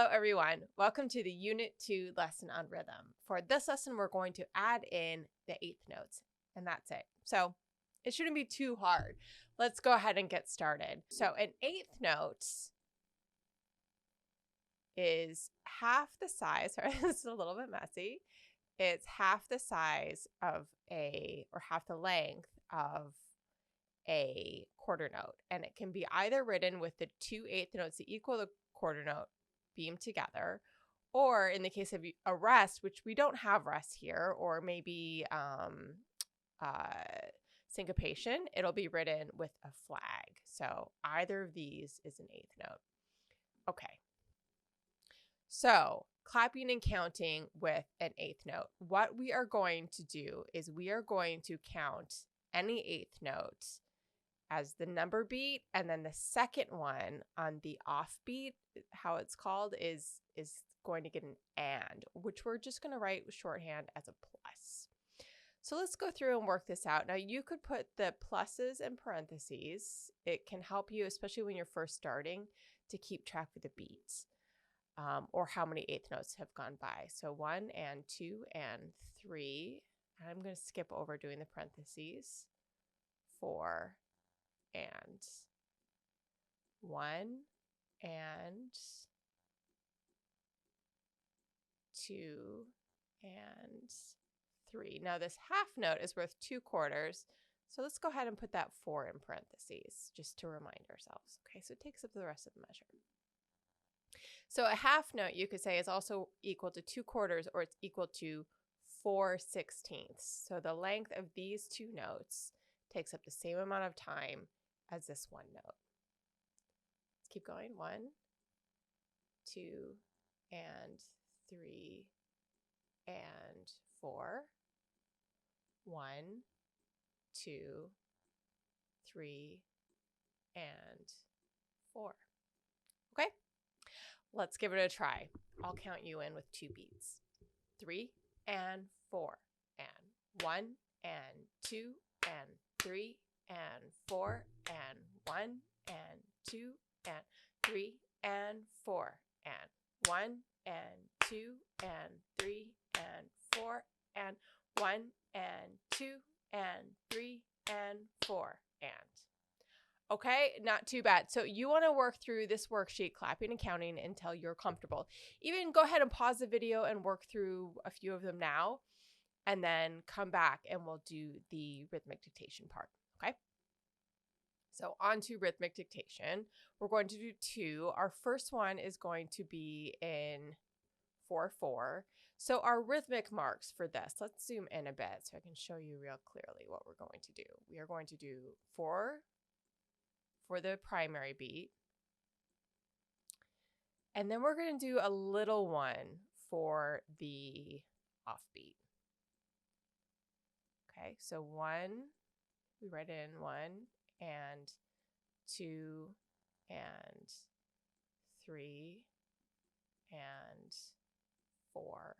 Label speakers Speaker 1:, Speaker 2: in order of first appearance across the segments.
Speaker 1: Hello everyone, welcome to the Unit 2 lesson on rhythm. For this lesson, we're going to add in the eighth notes, and that's it. So it shouldn't be too hard. Let's go ahead and get started. So an eighth note is half the size, sorry, this is a little bit messy. It's half the size of or half the length of a quarter note. And it can be either written with the two eighth notes that equal the quarter note beamed together, or in the case of a rest, which we don't have rest here, or maybe syncopation, it'll be written with a flag. So either of these is an eighth note. Okay. So clapping and counting with an eighth note. What we are going to do is we are going to count any eighth note as the number beat, and then the second one on the offbeat, how it's called, is going to get an and, which we're just going to write with shorthand as a plus. So let's go through and work this out. Now you could put the pluses in parentheses. It can help you, especially when you're first starting, to keep track of the beats or how many eighth notes have gone by. So 1 and 2 and 3. And I'm going to skip over doing the parentheses. 4 and 1 and 2 and 3. Now this half note is worth 2 quarters, so let's go ahead and put that 4 in parentheses just to remind ourselves. Okay, so it takes up the rest of the measure. So a half note, you could say, is also equal to 2 quarters, or it's equal to 4/16. So the length of these two notes takes up the same amount of time as this one note. Let's keep going. 1, 2, and 3, and 4. 1, 2, 3, and 4. Okay, let's give it a try. I'll count you in with 2 beats. 3 and 4, and 1 and 2 and 3 and 4 and 1 and 2 and 3 and 4 and 1 and 2 and 3 and 4 and 1 and 2 and 3 and 4 and. Okay, not too bad. So you want to work through this worksheet, clapping and counting, until you're comfortable. Even go ahead and pause the video and work through a few of them now, and then come back and we'll do the rhythmic dictation part. Okay, so on to rhythmic dictation. We're going to do 2. Our first one is going to be in 4/4. So our rhythmic marks for this, let's zoom in a bit so I can show you real clearly what we're going to do. We are going to do 4 for the primary beat, and then we're going to do a little one for the offbeat. Okay, so 1, we write in 1 and 2 and 3 and 4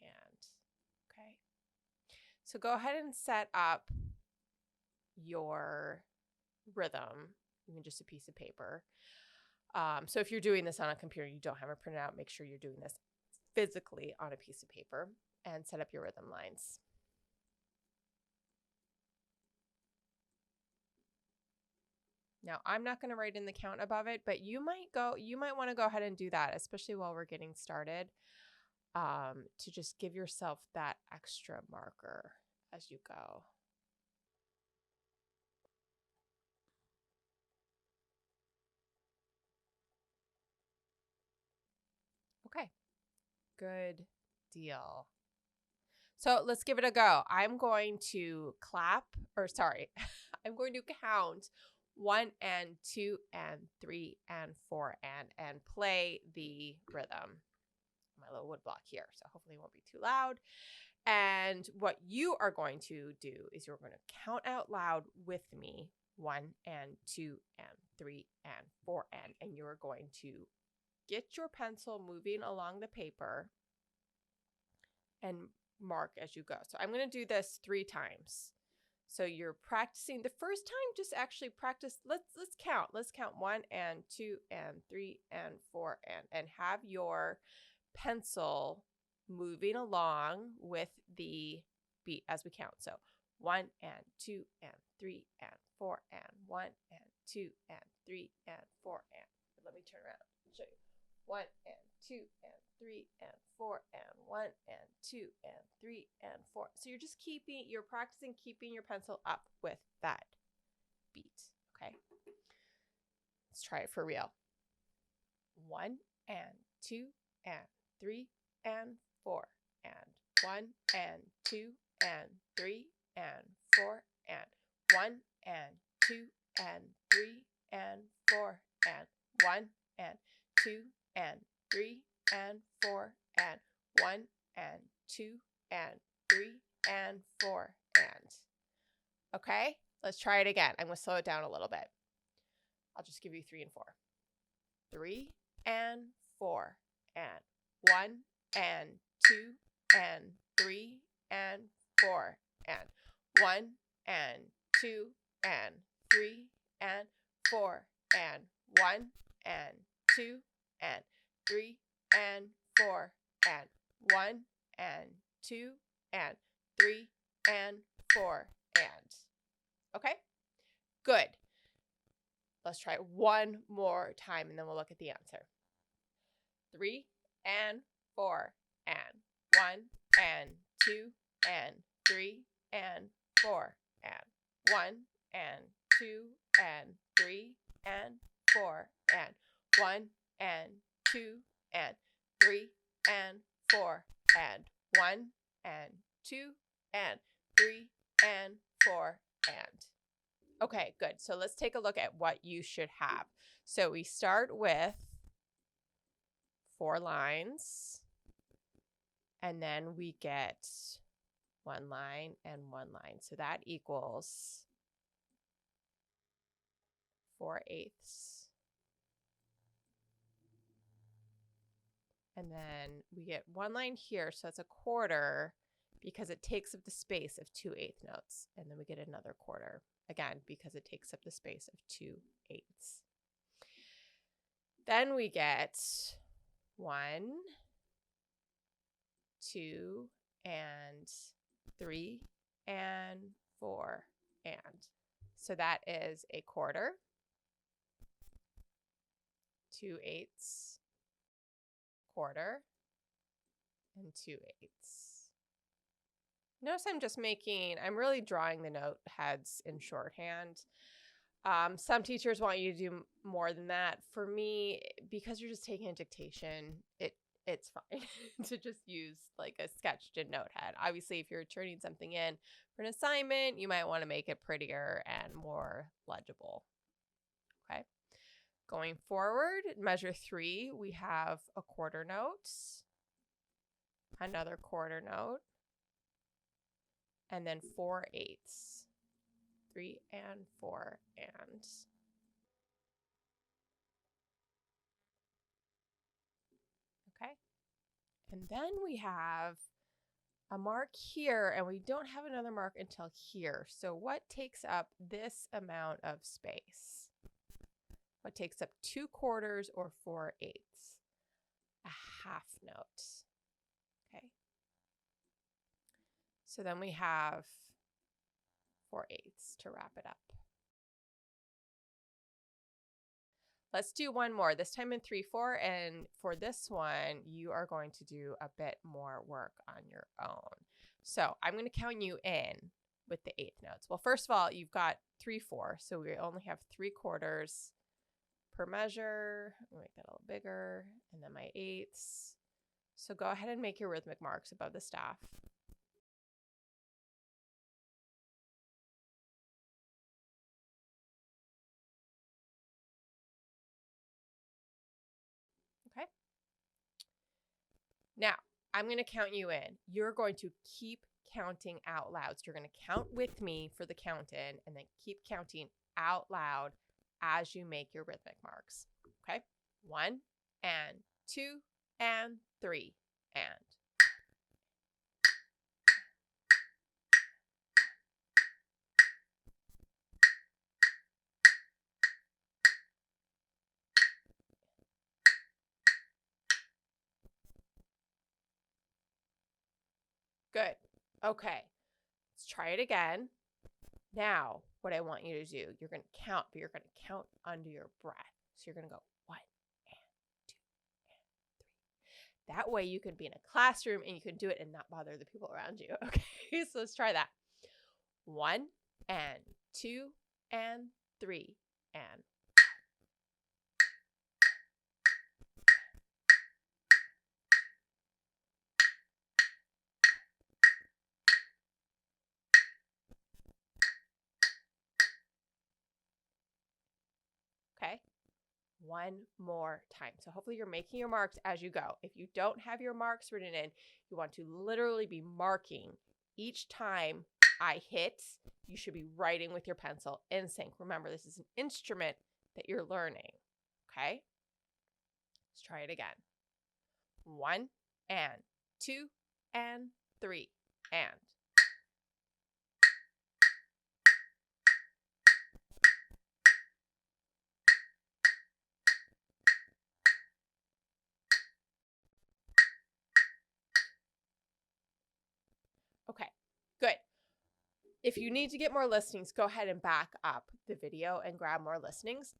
Speaker 1: and, okay. So go ahead and set up your rhythm, even just a piece of paper. So if you're doing this on a computer, you don't have it printed out, make sure you're doing this physically on a piece of paper, and set up your rhythm lines. Now, I'm not going to write in the count above it, but you might want to go ahead and do that, especially while we're getting started, to just give yourself that extra marker as you go. Okay, good deal. So let's give it a go. I'm going to I'm going to count 1 and 2 and 3 and 4 and play the rhythm. My little wood block here, so hopefully it won't be too loud. And what you are going to do is you're going to count out loud with me 1 and 2 and 3 and 4 and you're going to get your pencil moving along the paper and mark as you go. So I'm going to do this 3 times. So you're practicing the first time, just actually practice. Let's count. Let's count 1 and 2 and 3 and 4 and have your pencil moving along with the beat as we count. So 1 and 2 and 3 and 4 and 1 and 2 and 3 and 4 and let me turn around and show you. 1 and 2 and 3 and 4 and 1 and 2 and 3 and 4. So you're practicing keeping your pencil up with that beat. Okay. Let's try it for real. 1 and 2 and 3 and 4 and 1 and 2 and 3 and 4 and 1 and 2 and 3 and 4 and 1 and 2 and 3 and 4 and 1 and 2 and 3 and 4 and. Okay, let's try it again. I'm going to slow it down a little bit. I'll just give you 3 and 4. 3 and 4 and 1 and 2 and 3 and 4 and 1 and 2 and 3 and 4 and 1 and 2 and 3 and 4 and 1 and 2 and 3 and 4 and. Okay, good. Let's try it one more time and then we'll look at the answer. 3 and 4 and 1 and 2 and 3 and 4 and 1 and 2 and 3 and 4 and 1 and 2 and 3 and 4 and 1 and 2 and 3 and 4 and. Okay, good. So let's take a look at what you should have. So we start with 4 lines, and then we get 1 line and 1 line. So that equals 4/8. And then we get 1 line here, so that's a quarter because it takes up the space of 2/8 notes. And then we get another quarter, again, because it takes up the space of 2/8. Then we get 1, 2, and 3, and 4, and. So that is a quarter, 2/8, quarter, and 2/8. Notice I'm really drawing the note heads in shorthand. Some teachers want you to do more than that. For me, because you're just taking a dictation, it's fine to just use like a sketched in note head. Obviously, if you're turning something in for an assignment, you might want to make it prettier and more legible. Okay. Going forward, measure 3, we have a quarter note, another quarter note, and then 4/8. 3 and 4 and. Okay. And then we have a mark here, and we don't have another mark until here. So what takes up this amount of space? What takes up 2 quarters or 4/8? A half note. Okay. So then we have 4/8 to wrap it up. Let's do one more, this time in 3/4, and for this one, you are going to do a bit more work on your own. So I'm going to count you in with the 8th notes. Well, first of all, you've got 3/4, so we only have 3 quarters per measure. I'll make that a little bigger, and then my 8ths. So go ahead and make your rhythmic marks above the staff. Okay. Now, I'm going to count you in. You're going to keep counting out loud. So you're going to count with me for the count in and then keep counting out loud as you make your rhythmic marks. Okay? 1 and 2 and 3 and. Good. Okay. Let's try it again. Now, what I want you to do, you're going to count, but you're going to count under your breath. So you're going to go 1 and 2 and 3. That way you can be in a classroom and you can do it and not bother the people around you. Okay, so let's try that. 1 and 2 and 3 and. Okay, one more time. So hopefully you're making your marks as you go. If you don't have your marks written in, you want to literally be marking each time I hit. You should be writing with your pencil in sync. Remember, this is an instrument that you're learning. Okay, let's try it again. 1 and 2 and 3 and. Okay, good. If you need to get more listenings, go ahead and back up the video and grab more listenings.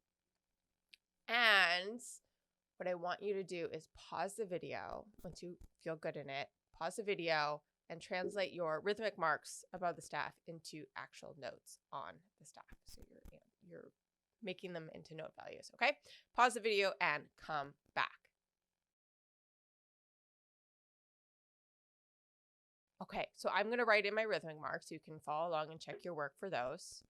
Speaker 1: And what I want you to do is pause the video once you feel good in it. Pause the video and translate your rhythmic marks above the staff into actual notes on the staff. So you're making them into note values, okay? Pause the video and come back. Okay, so I'm going to write in my rhythmic marks. You can follow along and check your work for those.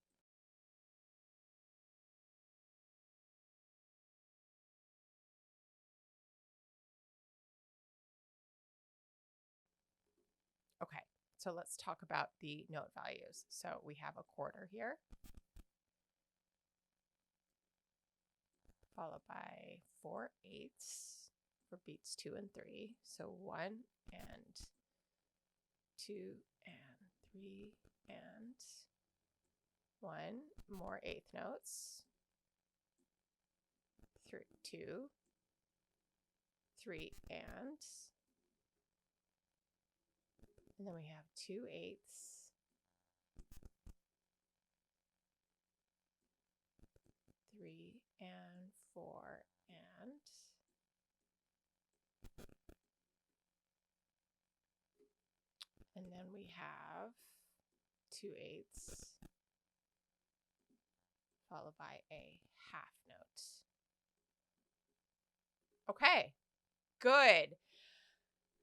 Speaker 1: Okay, so let's talk about the note values. So we have a quarter here, followed by 4/8 for beats 2 and 3. So 1 and 2 and 3 and 1 more eighth notes. 2, 3 and then we have 2/8, 3 and 4 and then we have 2/8 followed by a half note. Okay, good.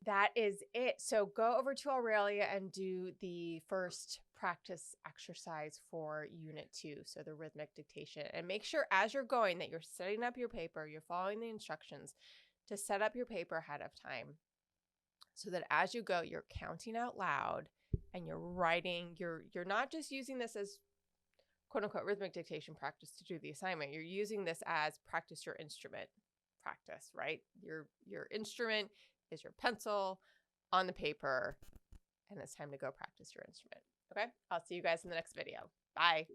Speaker 1: That is it. So go over to Aurelia and do the first practice exercise for Unit 2, so the rhythmic dictation. And make sure as you're going that you're setting up your paper, you're following the instructions to set up your paper ahead of time so that as you go, you're counting out loud and you're writing. You're not just using this as quote-unquote rhythmic dictation practice to do the assignment. You're using this as practice your instrument practice, right? Your instrument is your pencil on the paper, and it's time to go practice your instrument. Okay, I'll see you guys in the next video. Bye.